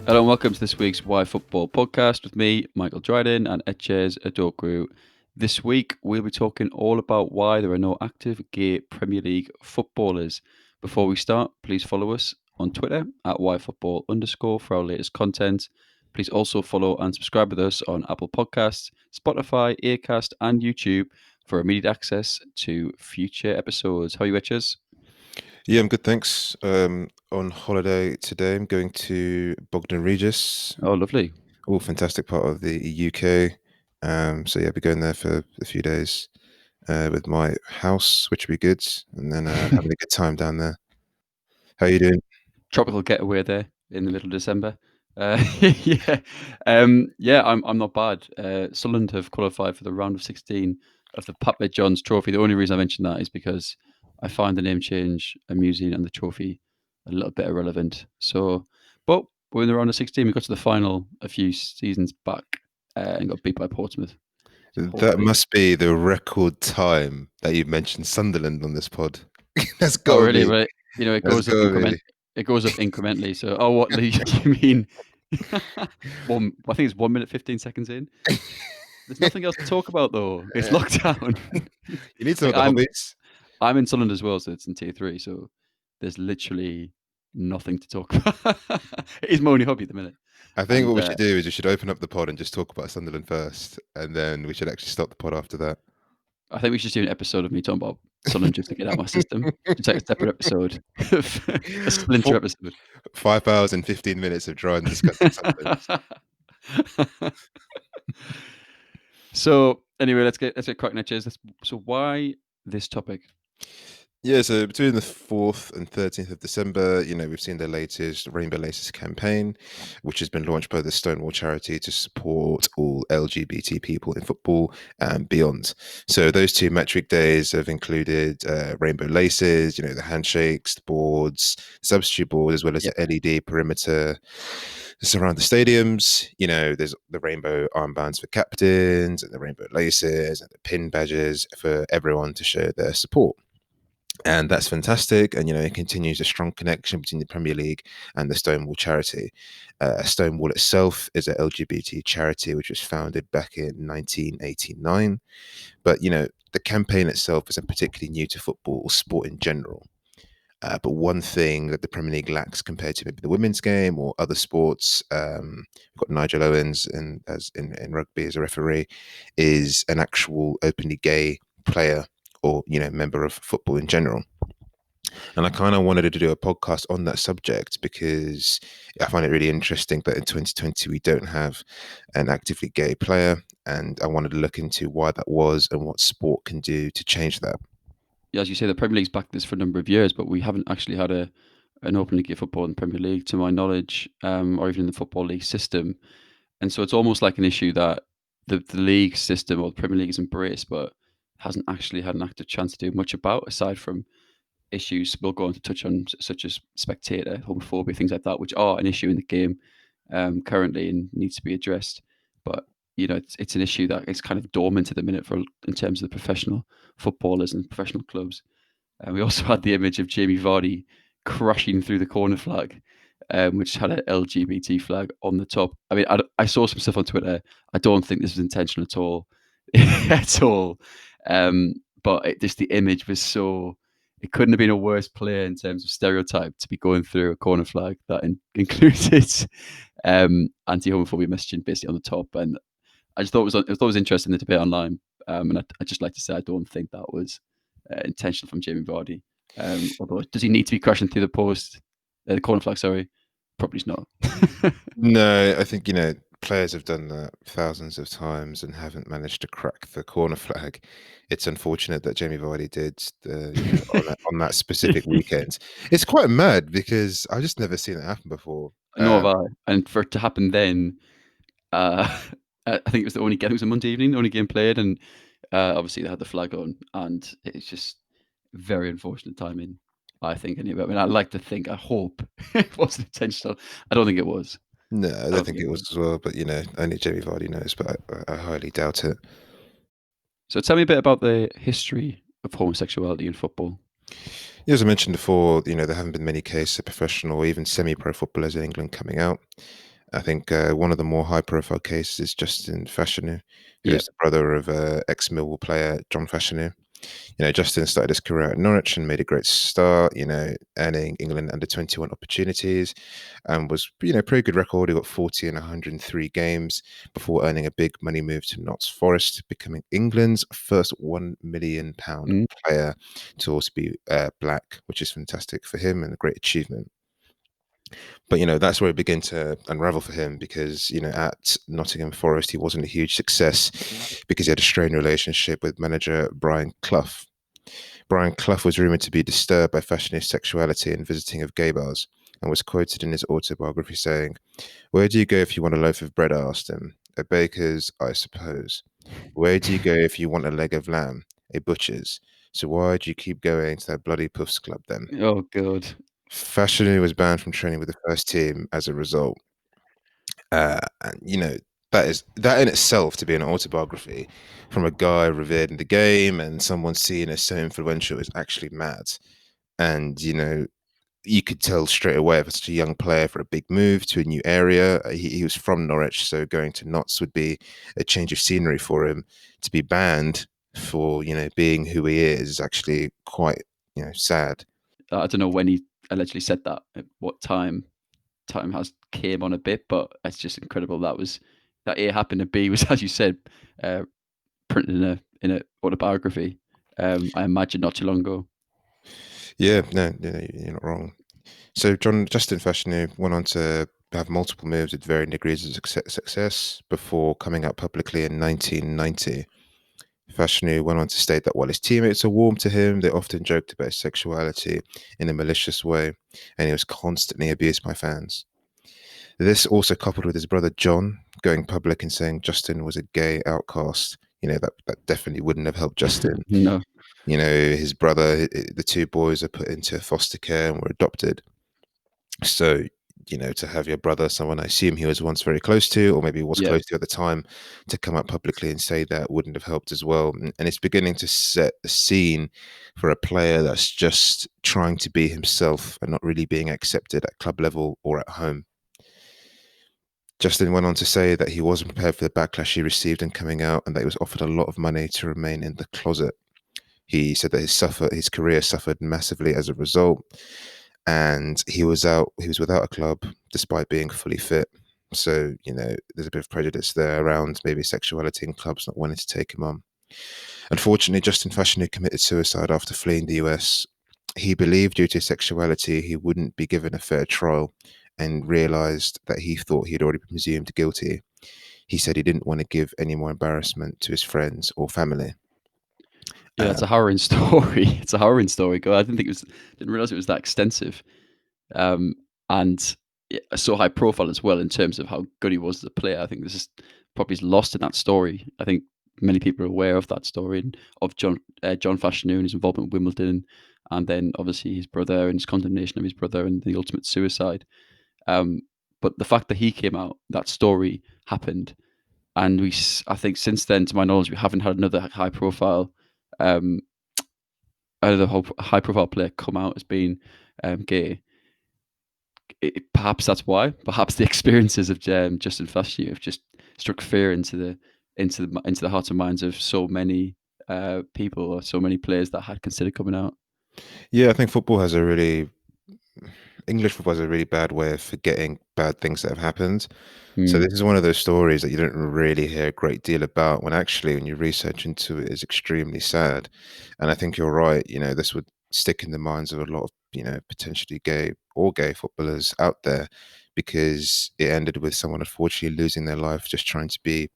Hello and welcome to this week's Wyfutbol podcast with me, Michael Dryden, and Etches Adokru. This week we'll be talking all about why there are no active gay Premier League footballers. Before we start, please follow us on Twitter at Wyfutbol_ for our latest content. Please also follow and subscribe with us on Apple Podcasts, Spotify, Acast, and YouTube for immediate access to future episodes. How are you, Etches? Yeah, I'm good, thanks. On holiday today, I'm going to Bogdan Regis. Oh, lovely. All fantastic part of the UK. So yeah, I'll be going there for a few days with my house, which will be good, and then having a good time down there. How are you doing? Tropical getaway there in the middle of December. Yeah, yeah, I'm not bad. Sunderland have qualified for the round of 16 of the Papa John's Trophy. The only reason I mention that is because I find the name change amusing and the trophy a little bit irrelevant. So, but we're in the round of 16. We got to the final a few seasons back and got beat by Portsmouth. So That hopefully, must be the record time that you've mentioned Sunderland on this pod. That's oh gotta really? be. Right? You know, it That's goes up gotta be. It goes up incrementally. So, oh, what do you mean? I think it's 1 minute 15 seconds in. There's nothing else to talk about though. It's Uh, lockdown. you need to know Like the hobbies. I'm in Sunderland as well, so it's in tier 3, so there's literally nothing to talk about. It is my only hobby at the minute. I think And what we should do is we should open up the pod and just talk about Sunderland first, and then we should actually stop the pod after that. I think we should do an episode of me talking about Sunderland just to get out of my system. Just like a separate episode. A splinter Four, episode. 5 hours and 15 minutes of drawing discussing Sunderland. So anyway, let's get cracking at it. So why this topic? Yeah, so between the 4th and 13th of December, we've seen the latest Rainbow Laces campaign, which has been launched by the Stonewall charity to support all LGBT people in football and beyond. So those two metric days have included Rainbow Laces, the handshakes, the boards, substitute board, as well as Yep. the LED perimeter surround the stadiums. There's the rainbow armbands for captains and the rainbow laces and the pin badges for everyone to show their support. And that's fantastic. And, it continues a strong connection between the Premier League and the Stonewall charity. Stonewall itself is an LGBT charity which was founded back in 1989. But, the campaign itself isn't particularly new to football or sport in general. But one thing that the Premier League lacks compared to maybe the women's game or other sports, we've got Nigel Owens in rugby as a referee, is an actual openly gay player or member of football in general. And I kind of wanted to do a podcast on that subject because I find it really interesting that in 2020 we don't have an actively gay player, and I wanted to look into why that was and what sport can do to change that. Yeah, as you say, the Premier League's backed this for a number of years, but we haven't actually had an openly gay football in the Premier League, to my knowledge, or even in the Football League system. And so it's almost like an issue that the league system or the Premier League has embraced, but hasn't actually had an active chance to do much about, aside from issues we'll go on to touch on, such as spectator homophobia, things like that, which are an issue in the game currently and needs to be addressed. But it's an issue that is kind of dormant at the minute in terms of the professional footballers and professional clubs. And we also had the image of Jamie Vardy crashing through the corner flag, which had an LGBT flag on the top. I mean, I saw some stuff on Twitter. I don't think this was intentional at all, at all. But just the image was so. It couldn't have been a worse player in terms of stereotype to be going through a corner flag that included anti-homophobia messaging basically on the top. And I just thought it was interesting, the debate online. And I'd just like to say I don't think that was intentional from Jamie Vardy. Although, does he need to be crashing through the corner flag? Sorry, probably not. No, I think, players have done that thousands of times and haven't managed to crack the corner flag. It's unfortunate that Jamie Vardy did on that specific weekend. It's quite mad because I've just never seen it happen before. Nor have I. And for it to happen then, uh, I think it was the only game. It was a Monday evening, the only game played, and obviously they had the flag on, and it's just very unfortunate timing. I think anyway. I mean, I like to think, I hope it wasn't intentional. I don't think it was. No, I I don't don't think think it it was was. as well, but only Jamie Vardy knows, but I highly doubt it. So tell me a bit about the history of homosexuality in football. Yeah, as I mentioned before, there haven't been many cases of professional or even semi-pro footballers in England coming out. I think one of the more high-profile cases is Justin Fashanu, who Yeah. is the brother of ex-Millwall player John Fashanu. Justin started his career at Norwich and made a great start, earning England under 21 opportunities and was, pretty good record. He got 40 in 103 games before earning a big money move to Notts Forest, becoming England's first £1 million Mm. player to also be black, which is fantastic for him and a great achievement. But that's where it began to unravel for him because at Nottingham Forest he wasn't a huge success because he had a strained relationship with manager Brian Clough. Brian Clough was rumoured to be disturbed by fashionist sexuality and visiting of gay bars, and was quoted in his autobiography saying, "Where do you go if you want a loaf of bread?" I asked him. "A baker's, I suppose." "Where do you go if you want a leg of lamb?" "A butcher's." "So why do you keep going to that bloody Puffs Club then?" Oh god. Fashanu was banned from training with the first team as a result. And that in itself to be an autobiography from a guy revered in the game and someone seen as so influential is actually mad. And you could tell straight away for such a young player for a big move to a new area. He was from Norwich, so going to Notts would be a change of scenery for him. To be banned for being who he is actually quite sad. I don't know when he allegedly said that, at what time has came on a bit, but it's just incredible that A happened to B was, as you said, uh, printed in a autobiography. I imagine not too long ago. Yeah, no, you're not wrong. So Justin Fashanu went on to have multiple moves with varying degrees of success before coming out publicly in 1990. Fashanu went on to state that while his teammates are warm to him, they often joked about his sexuality in a malicious way, and he was constantly abused by fans. This also coupled with his brother John going public and saying Justin was a gay outcast. That definitely wouldn't have helped Justin. No. His brother, the two boys are put into foster care and were adopted. So, to have your brother, someone I assume he was once very close to, or maybe was Yeah. close to at the time, to come out publicly and say that wouldn't have helped as well. And it's beginning to set the scene for a player that's just trying to be himself and not really being accepted at club level or at home. Justin went on to say that he wasn't prepared for the backlash he received in coming out and that he was offered a lot of money to remain in the closet. He said that his career suffered massively as a result, and he was without a club despite being fully fit. So there's a bit of prejudice there around maybe sexuality and clubs not wanting to take him on. Unfortunately, Justin Fashanu committed suicide after fleeing the US. He believed due to his sexuality he wouldn't be given a fair trial and realized that he thought he'd already been presumed guilty. He said he didn't want to give any more embarrassment to his friends or family. Yeah, it's a harrowing story. It's a harrowing story. God, didn't realize it was that extensive. Um, and so high profile as well in terms of how good he was as a player. I think this is probably lost in that story. I think many people are aware of that story and of John Fashanu and his involvement with Wimbledon, and then obviously his brother and his condemnation of his brother and the ultimate suicide. Um, but the fact that he came out, that story happened, and I think since then, to my knowledge, we haven't had another high profile, um, player come out as being gay. Perhaps that's why. Perhaps the experiences of Justin Fashanu have just struck fear into the hearts and minds of so many people or so many players that had considered coming out. Yeah, I think English football has a really bad way of forgetting bad things that have happened. So Mm. this is one of those stories that you don't really hear a great deal about when actually when you research into it is extremely sad. And I think you're right, this would stick in the minds of a lot of, potentially gay footballers out there because it ended with someone unfortunately losing their life just trying to be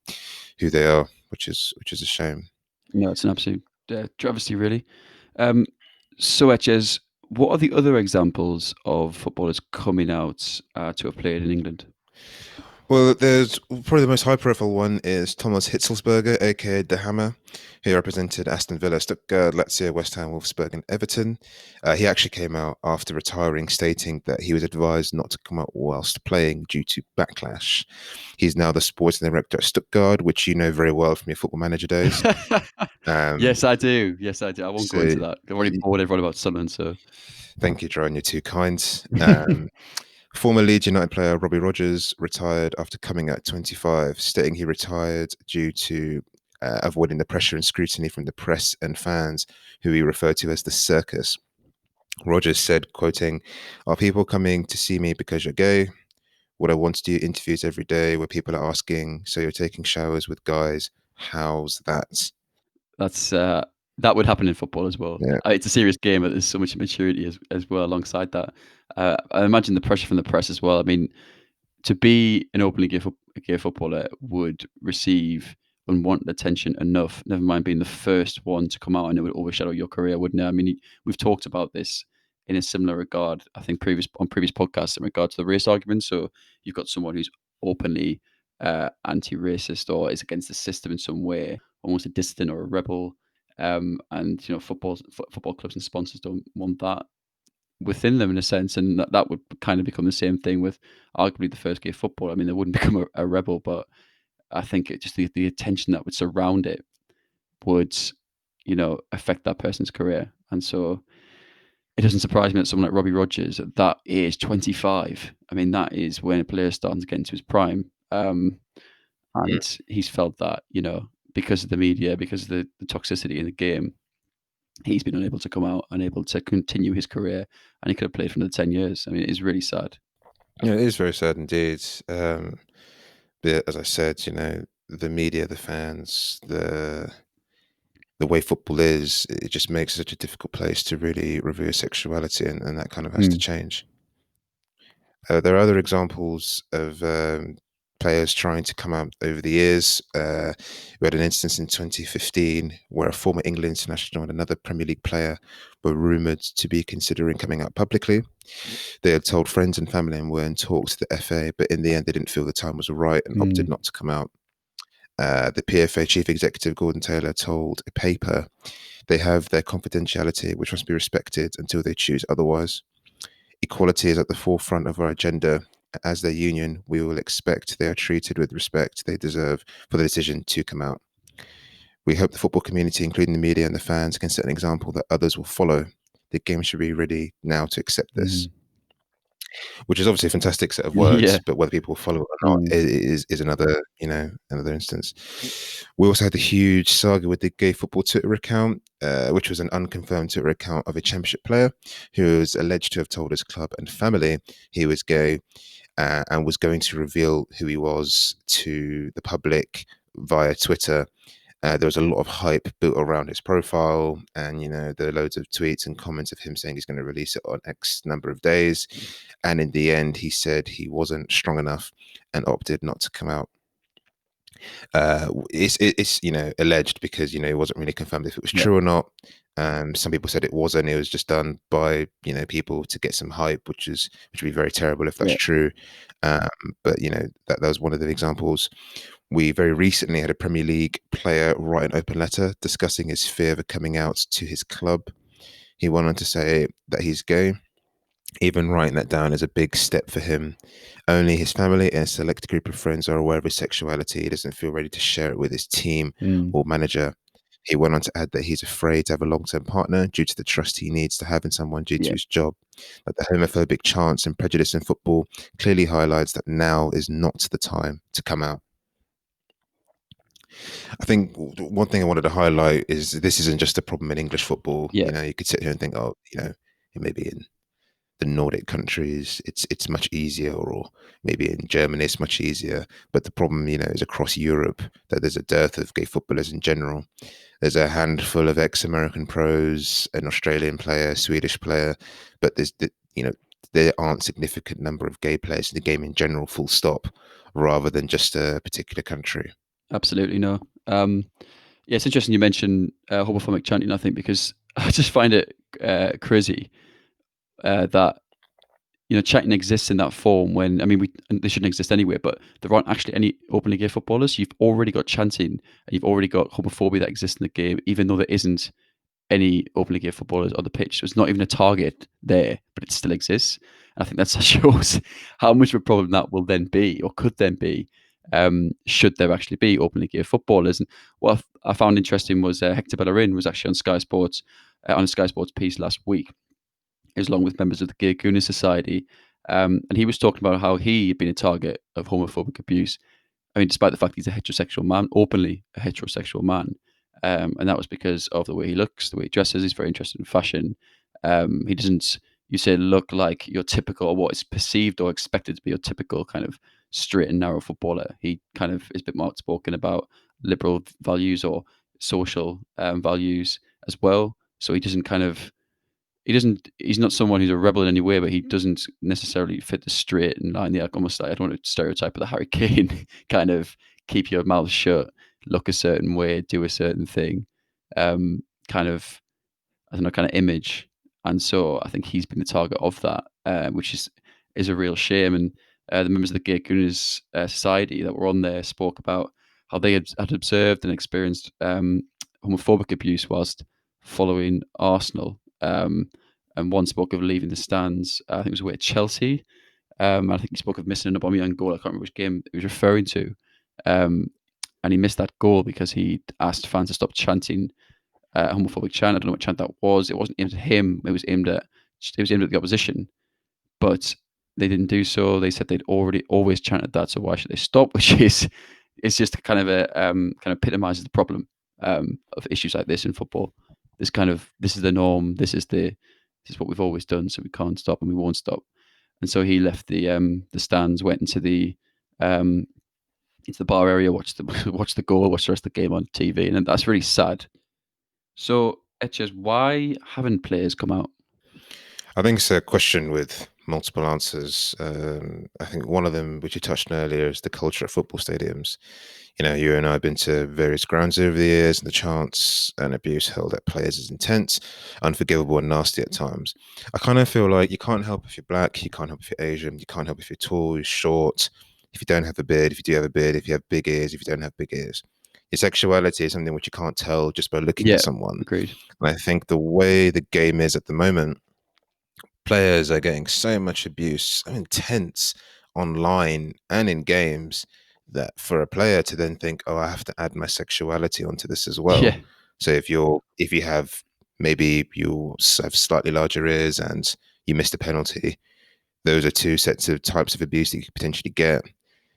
who they are, which is a shame. No, it's an absolute travesty, really. Um, so, Etches, what are the other examples of footballers coming out to have played in England? Well, there's probably the most high-profile one is Thomas Hitzelsberger, aka the Hammer, who represented Aston Villa, Stuttgart, Lazio, West Ham, Wolfsburg, and Everton. He actually came out after retiring, stating that he was advised not to come out whilst playing due to backlash. He's now the sporting director at Stuttgart, which you know very well from your Football Manager days. Um, Yes, I do. Yes, I do. I won't go so into that. I've already bored everyone about Sunderland, so thank you, John. You're too kind. Former Leeds United player Robbie Rogers retired after coming out at 25, stating he retired due to avoiding the pressure and scrutiny from the press and fans, who he referred to as the circus. Rogers said, quoting, "Are people coming to see me because you're gay? Would I want to do interviews every day where people are asking, so you're taking showers with guys? How's that?" That's that would happen in football as well. Yeah. It's a serious game, but there's so much maturity as well alongside that. I imagine the pressure from the press as well. I mean, to be an openly gay footballer would receive unwanted attention enough, never mind being the first one to come out, and it would overshadow your career, wouldn't it? I mean, we've talked about this in a similar regard, I think, previous podcasts in regard to the race argument. So you've got someone who's openly anti-racist or is against the system in some way, almost a dissident or a rebel. And football clubs and sponsors don't want that within them in a sense, and that would kind of become the same thing with arguably the first gay football. I mean, they wouldn't become a rebel, but I think it just the attention that would surround it would, affect that person's career. And so it doesn't surprise me that someone like Robbie Rogers at that age, 25, I mean, that is when a player starting to get into his prime. Mm. And he's felt that, because of the media, because of the toxicity in the game, he's been unable to come out, unable to continue his career, and he could have played for another 10 years. I mean, it is really sad. Yeah, it is very sad indeed. But as I said, the media, the fans, the way football is, it just makes it such a difficult place to really review sexuality, and that kind of has to Mm. change. There are other examples of players trying to come out over the years. We had an instance in 2015 where a former England international and another Premier League player were rumoured to be considering coming out publicly. They had told friends and family and were in talks to the FA, but in the end, they didn't feel the time was right and opted Mm. not to come out. The PFA chief executive, Gordon Taylor, told a paper they have their confidentiality, which must be respected until they choose otherwise. Equality is at the forefront of our agenda. As their union, we will expect they are treated with respect they deserve for the decision to come out. We hope the football community, including the media and the fans, can set an example that others will follow. The game should be ready now to accept this. Mm. Which is obviously a fantastic set of Yeah. words, but whether people follow it or not Mm. is another, another instance. We also had the huge saga with the gay football Twitter account, which was an unconfirmed Twitter account of a championship player who was alleged to have told his club and family he was gay, and was going to reveal who he was to the public via Twitter. There was a lot of hype built around his profile, and there are loads of tweets and comments of him saying he's going to release it on X number of days. And in the end, he said he wasn't strong enough and opted not to come out. It's alleged because it wasn't really confirmed if it was Yeah. true or not. Some people said it wasn't. It was just done by people to get some hype, which would be very terrible if that's Yeah. true. But that was one of the examples. We very recently had a Premier League player write an open letter discussing his fear of coming out to his club. He went on to say that he's gay. Even writing that down is a big step for him. Only his family and a select group of friends are aware of his sexuality. He doesn't feel ready to share it with his team Mm. or manager. He went on to add that he's afraid to have a long-term partner due to the trust he needs to have in someone due to Yeah. his job. That the homophobic chants and prejudice in football clearly highlights that now is not the time to come out. I think one thing I wanted to highlight is this isn't just a problem in English football. Yeah. You could sit here and think, oh, maybe in the Nordic countries it's much easier, or maybe in Germany it's much easier. But the problem, is across Europe that there's a dearth of gay footballers in general. There's a handful of ex-American pros, an Australian player, Swedish player, but there aren't significant number of gay players in the game in general, full stop, rather than just a particular country. Absolutely no. Yeah, it's interesting you mentioned homophobic chanting. I think because I just find it crazy that chanting exists in that form when I mean and they shouldn't exist anyway. But there aren't actually any openly gay footballers. You've already got chanting, and you've already got homophobia that exists in the game, even though there isn't any openly gay footballers on the pitch. So it's not even a target there, but it still exists. And I think that shows how much of a problem that will then be, or could then be, should there actually be openly gay footballers. And what I found interesting was Hector Bellerin was actually on Sky Sports, on a Sky Sports piece last week. He was along with members of the Gay Gooner Society, And he was talking about how he had been a target of homophobic abuse. I mean, despite the fact he's a heterosexual man, openly a heterosexual man, and that was because of the way he looks, the way he dresses. He's very interested in fashion. He doesn't, you say, look like your typical, or what is perceived or expected to be your typical kind of straight and narrow footballer. He kind of is a bit more outspoken about liberal values or social values as well. So he doesn't kind of he's not someone who's a rebel in any way, but he doesn't necessarily fit the straight and line. Yeah, almost like I don't want to stereotype of the Harry Kane kind of keep your mouth shut, look a certain way, do a certain thing, kind of I don't know, kind of image. And so I think he's been the target of that, which is a real shame. And the members of the Gay Gooners Society that were on there spoke about how they had observed and experienced homophobic abuse whilst following Arsenal. And one spoke of leaving the stands. I think it was away at Chelsea. I think he spoke of missing an Aubameyang goal. I can't remember which game he was referring to. Um, and he missed that goal because he asked fans to stop chanting homophobic chant. I don't know what chant that was. It wasn't aimed at him. It was aimed at the opposition, but they didn't do so. They said they'd already always chanted that, so why should they stop? Which is it's just kind of a kind of epitomizes the problem of issues like this in football. This is the norm. This is what we've always done, so we can't stop and we won't stop. And so he left the stands, went um, into the bar area, watched the watched the goal, watched the rest of the game on TV, and that's really sad. So, Etches, why haven't players come out? I think it's a question with multiple answers. I think one of them, which you touched on earlier, is the culture at football stadiums. You and I have been to various grounds over the years, and the chants and abuse held at players is intense, unforgivable, and nasty at times. I kind of feel like you can't help if you're black, you can't help if you're Asian, you can't help if you're tall, you're short, if you don't have a beard, if you do have a beard, if you have big ears, if you don't have big ears. Your sexuality is something which you can't tell just by looking at Yeah, someone. agreed. And I think the way the game is at the moment, players are getting so much abuse, so intense online and in games that for a player to then think, oh, I have to add my sexuality onto this as well. Yeah, So if you have maybe you have slightly larger ears and you missed a penalty, those are two sets of types of abuse that you could potentially get.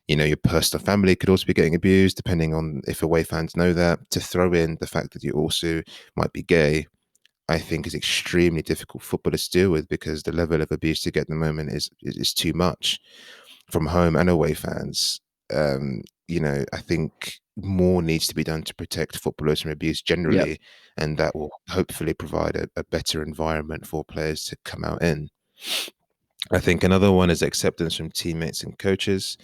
Your personal family could also be getting abused, depending on if away fans know that. To throw in the fact that you also might be gay, I think is extremely difficult for footballers to deal with because the level of abuse you get at the moment is too much from home and away fans. I think more needs to be done to protect footballers from abuse yeah, generally, and that will hopefully provide a better environment for players to come out in. I think another one is acceptance from teammates and coaches.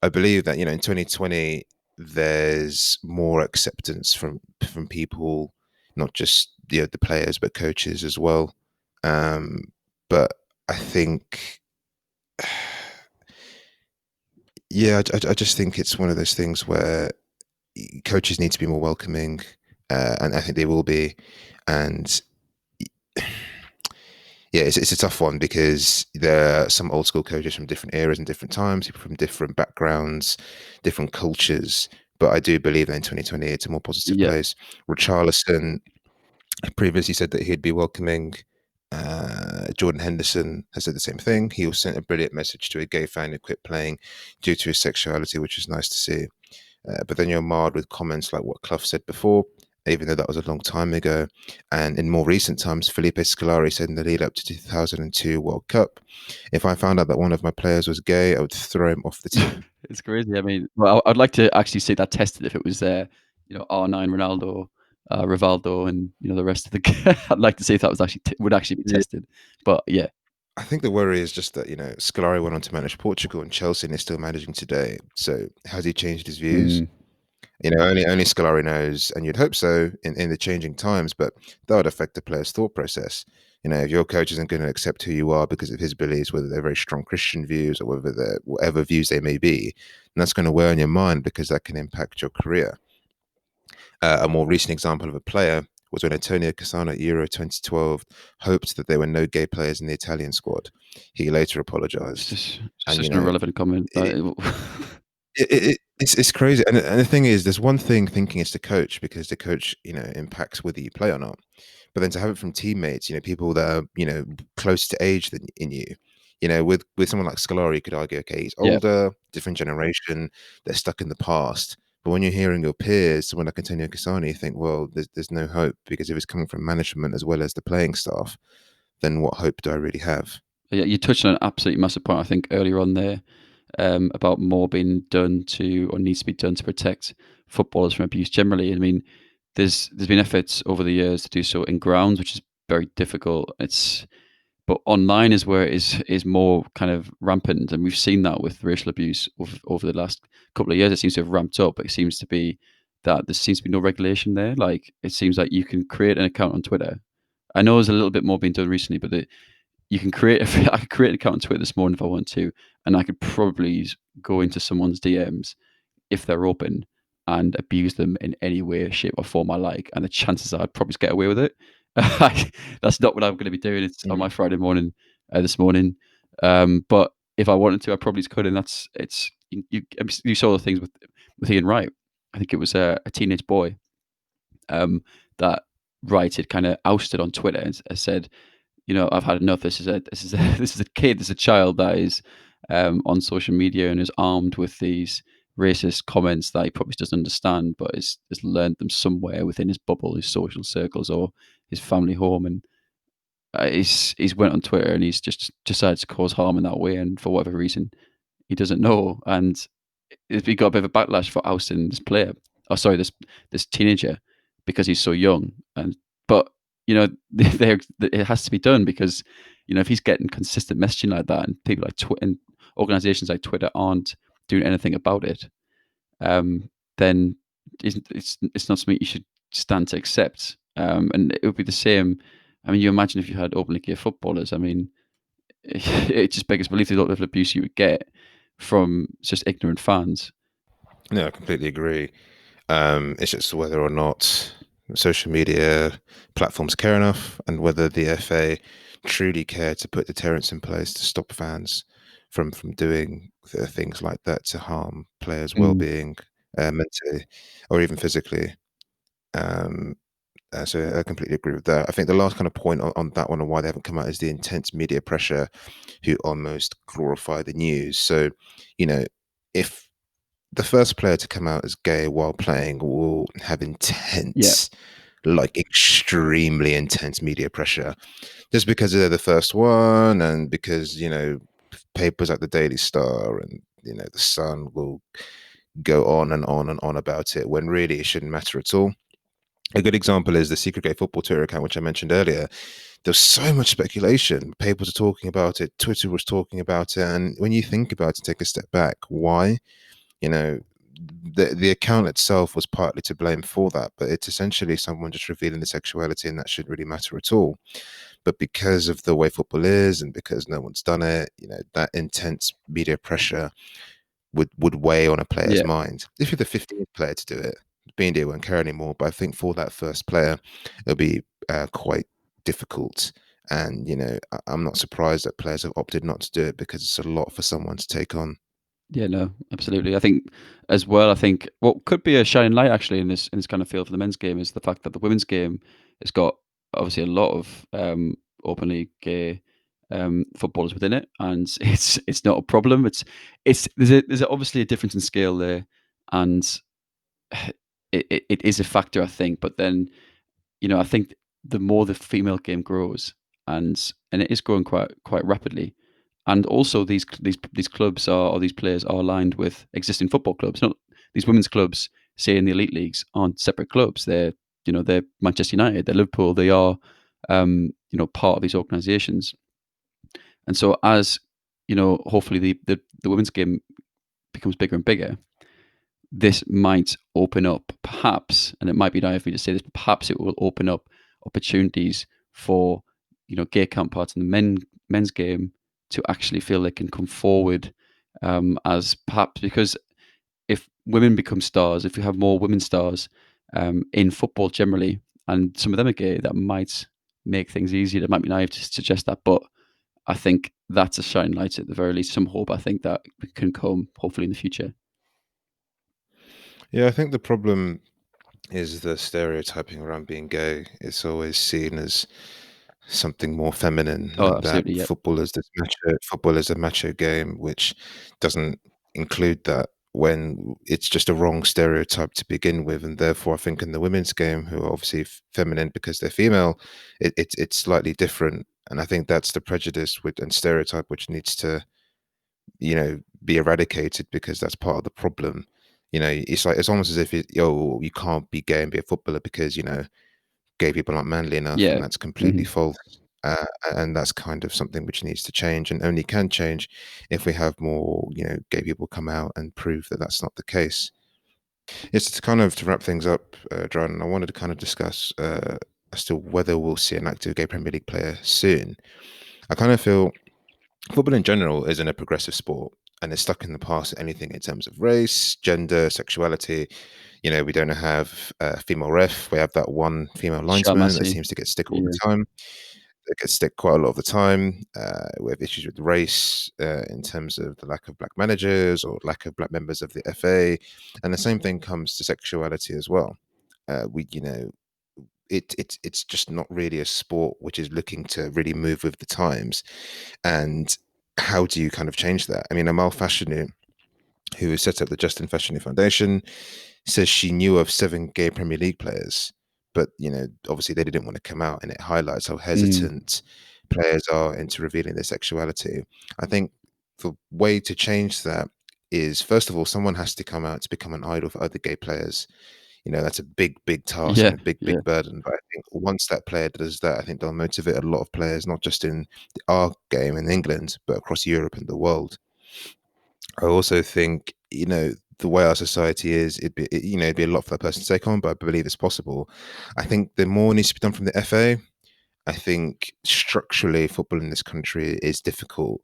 I believe that in 2020 there's more acceptance from people, not just the players but coaches as well. But I think, yeah, I just think it's one of those things where coaches need to be more welcoming, and I think they will be. And yeah, it's a tough one because there are some old school coaches from different eras and different times, people from different backgrounds, different cultures. But I do believe that in 2020, it's a more positive yeah. place. Richarlison previously said that he'd be welcoming. Jordan Henderson has said the same thing. He also sent a brilliant message to a gay fan who quit playing due to his sexuality, which is nice to see. But then you're marred with comments like what Clough said before, even though that was a long time ago. And in more recent times, Felipe Scolari said in the lead up to 2002 World Cup, if I found out that one of my players was gay, I would throw him off the team. It's crazy. I mean, well, I'd like to actually see that tested if it was, R9 Ronaldo, Rivaldo, and the rest of the. I'd like to see if that was actually would actually be Yeah. tested. But yeah, I think the worry is just that, Scolari went on to manage Portugal and Chelsea and is still managing today. So has he changed his views? mm, Only Scolari knows, and you'd hope so in the changing times, but that would affect the player's thought process. If your coach isn't going to accept who you are because of his beliefs, whether they're very strong Christian views or whether they're whatever views they may be, then that's going to wear on your mind because that can impact your career. A more recent example of a player was when Antonio Cassano at Euro 2012 hoped that there were no gay players in the Italian squad. He later it's apologized. just And, such an irrelevant comment. it's crazy, and the thing is, there's one thing thinking it's the coach because the coach, impacts whether you play or not. But then to have it from teammates, people that are close to age than in you, With someone like Scolari, you could argue, okay, he's Yeah. older, different generation, they're stuck in the past. But when you're hearing your peers, someone like Antonio Cassani, you think, well, there's no hope, because if it's coming from management as well as the playing staff, then what hope do I really have? Yeah, you touched on an absolutely massive point, I think, earlier on there, about more being done to or needs to be done to protect footballers from abuse generally. I mean, there's been efforts over the years to do so in grounds, which is very difficult. But online is where it is more kind of rampant, and we've seen that with racial abuse over the last couple of years. It seems to have ramped up, but it seems to be that there seems to be no regulation there. Like it seems like you can create an account on Twitter. I know there's a little bit more being done recently, but you can create. I could create an account on Twitter this morning if I want to, and I could probably go into someone's DMs if they're open and abuse them in any way, shape, or form I like, and the chances are I'd probably just get away with it. That's not what I'm going to be doing. It's on my Friday morning, this morning. But if I wanted to, I probably could. And you saw the things with Ian Wright. I think it was a teenage boy, um, that Wright had kind of ousted on Twitter and said, I've had enough. This is a kid, this is a child that is, on social media and is armed with these racist comments that he probably doesn't understand, but has learned them somewhere within his bubble, his social circles, or his family home. And he's went on Twitter and he's just decided to cause harm in that way, and for whatever reason he doesn't know. And he got a bit of a backlash for ousting this player. Oh, sorry, this teenager, because he's so young. And but it has to be done because if he's getting consistent messaging like that, and people like Twitter and organizations like Twitter aren't doing anything about it, then it's not something you should stand to accept. And it would be the same. I mean, you imagine if you had openly gay footballers. I mean, it just beggars belief the level of abuse you would get from just ignorant fans. No, I completely agree. It's just whether or not social media platforms care enough, and whether the FA truly care to put deterrents in place to stop fans from doing things like that to harm players' Mm. well-being, mentally or even physically. Um, so I completely agree with that. I think the last kind of point on that one and why they haven't come out is the intense media pressure, who almost glorify the news. So, you know, if the first player to come out as gay while playing will have Yeah, intense, like extremely intense media pressure, just because they're the first one, and because papers like the Daily Star and the Sun will go on and on and on about it, when really it shouldn't matter at all. A good example is the Secret Gay Football Twitter account, which I mentioned earlier. There's so much speculation. Papers are talking about it. Twitter was talking about it. And when you think about it, take a step back. Why? You know, the account itself was partly to blame for that, but it's essentially someone just revealing the sexuality, and that shouldn't really matter at all. But because of the way football is, and because no one's done it, that intense media pressure would weigh on a player's yeah, mind. If you're the 15th player to do it, B&D won't care anymore. But I think for that first player, it'll be quite difficult. And I'm not surprised that players have opted not to do it, because it's a lot for someone to take on. yeah. No, absolutely. I think as well. I think what could be a shining light actually in this kind of field for the men's game is the fact that the women's game has got obviously a lot of openly gay footballers within it, and it's not a problem. There's obviously a difference in scale there, and it is a factor, I think. But then I think the more the female game grows, and it is growing quite rapidly, and also these clubs are or these players are aligned with existing football clubs. Not these women's clubs, say in the elite leagues, aren't separate clubs. They're Manchester United, they're Liverpool. They are part of these organisations, and so as hopefully the women's game becomes bigger and bigger, this might open up, perhaps, and it might be naive for me to say this, but perhaps it will open up opportunities for gay counterparts in the men's game to actually feel they can come forward, as perhaps because if women become stars, if we have more women stars in football generally, and some of them are gay, that might make things easier. It might be naive to suggest that, but I think that's a shining light at the very least. Some hope I think that can come hopefully in the future. Yeah, I think the problem is the stereotyping around being gay. It's always seen as something more feminine, Oh, and that absolutely, yeah. football is a macho game, which doesn't include that when it's just a wrong stereotype to begin with. And therefore, I think in the women's game, who are obviously feminine because they're female, it's slightly different. And I think that's the prejudice and stereotype which needs to, be eradicated, because that's part of the problem. It's like, it's almost as if you can't be gay and be a footballer because gay people aren't manly enough, Yeah. and that's completely Mhm. false. And that's kind of something which needs to change, and only can change if we have more, gay people come out and prove that that's not the case. Yes, to wrap things up, Dran, I wanted to kind of discuss as to whether we'll see an active gay Premier League player soon. I kind of feel football in general isn't a progressive sport, and it's stuck in the past at anything in terms of race, gender, sexuality. We don't have a female ref. We have that one female linesman that Shamasi. seems to get stick all the Yeah. time. That gets stick quite a lot of the time. We have issues with race in terms of the lack of black managers or lack of black members of the FA, and the same thing comes to sexuality as well. We, it's just not really a sport which is looking to really move with the times. And how do you kind of change that? I mean, Amal Fashanu, who has set up the Justin Fashanu Foundation, says she knew of 7 gay Premier League players, but obviously they didn't want to come out, and it highlights how Mm. hesitant players are into revealing their sexuality. I think the way to change that is, first of all, someone has to come out to become an idol for other gay players. That's a big, big task Yeah, and a big, yeah. big burden. But I think once that player does that, I think they'll motivate a lot of players, not just in our game in England, but across Europe and the world. I also think, the way our society is, it'd be a lot for that person to take on, but I believe it's possible. I think the more needs to be done from the FA. I think structurally, football in this country is difficult.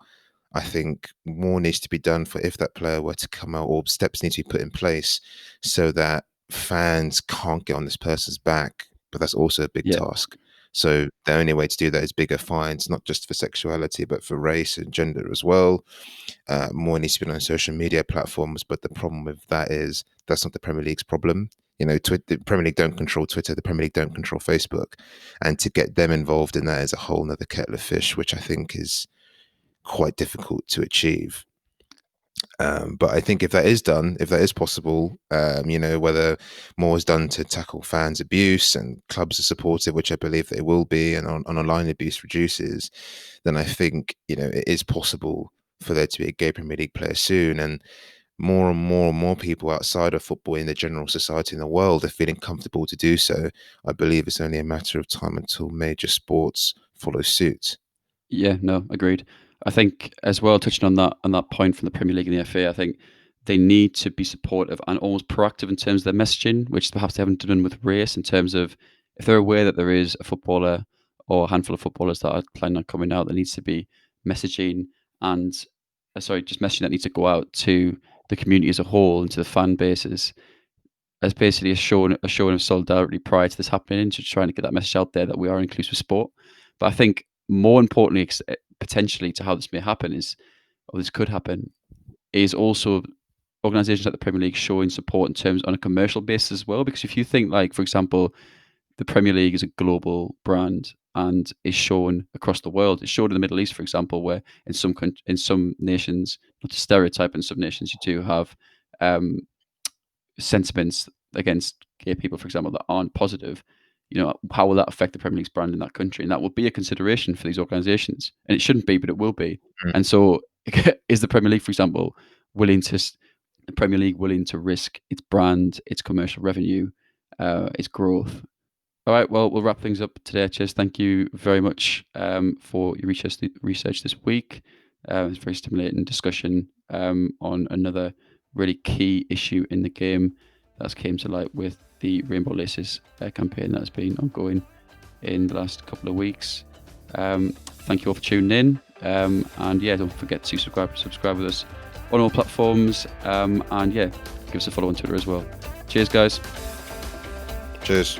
I think more needs to be done for if that player were to come out, or steps need to be put in place so that fans can't get on this person's back. But that's also a big Yeah. task. So the only way to do that is bigger fines, not just for sexuality, but for race and gender as well. More needs to be on social media platforms, but the problem with that is that's not the Premier League's problem. The Premier League don't control Twitter, the Premier League don't control Facebook, and to get them involved in that is a whole nother kettle of fish, which I think is quite difficult to achieve. But I think if that is done, if that is possible, whether more is done to tackle fans' abuse and clubs are supportive, which I believe they will be, and online abuse reduces, then I think it is possible for there to be a gay Premier League player soon. And more people outside of football in the general society in the world are feeling comfortable to do so. I believe it's only a matter of time until major sports follow suit. Yeah, no, agreed. I think as well, touching on that point from the Premier League and the FA, I think they need to be supportive and almost proactive in terms of their messaging, which perhaps they haven't done with race. In terms of if they're aware that there is a footballer or a handful of footballers that are planning on coming out, there needs to be messaging and just messaging that needs to go out to the community as a whole and to the fan bases as basically a showing of solidarity prior to this happening, to trying to get that message out there that we are inclusive sport. But I think more importantly, potentially to how this may happen is, or this could happen, is also organisations like the Premier League showing support in terms on a commercial basis as well. Because if you think, like, for example, the Premier League is a global brand and is shown across the world. It's shown in the Middle East, for example, where in some nations, not to stereotype, in some nations you do have um, sentiments against gay people, for example, that aren't positive, how will that affect the Premier League's brand in that country? And that will be a consideration for these organisations. And it shouldn't be, but it will be. Mm. And so, is the Premier League, for example, willing to the Premier League willing to risk its brand, its commercial revenue, its growth? All right, well, we'll wrap things up today. Cheers. Thank you very much for your research this week. It's a very stimulating discussion on another really key issue in the game that's came to light with the Rainbow Laces campaign that has been ongoing in the last couple of weeks. Thank you all for tuning in. And yeah, don't forget to subscribe with us on all platforms. And yeah, give us a follow on Twitter as well. Cheers, guys. Cheers.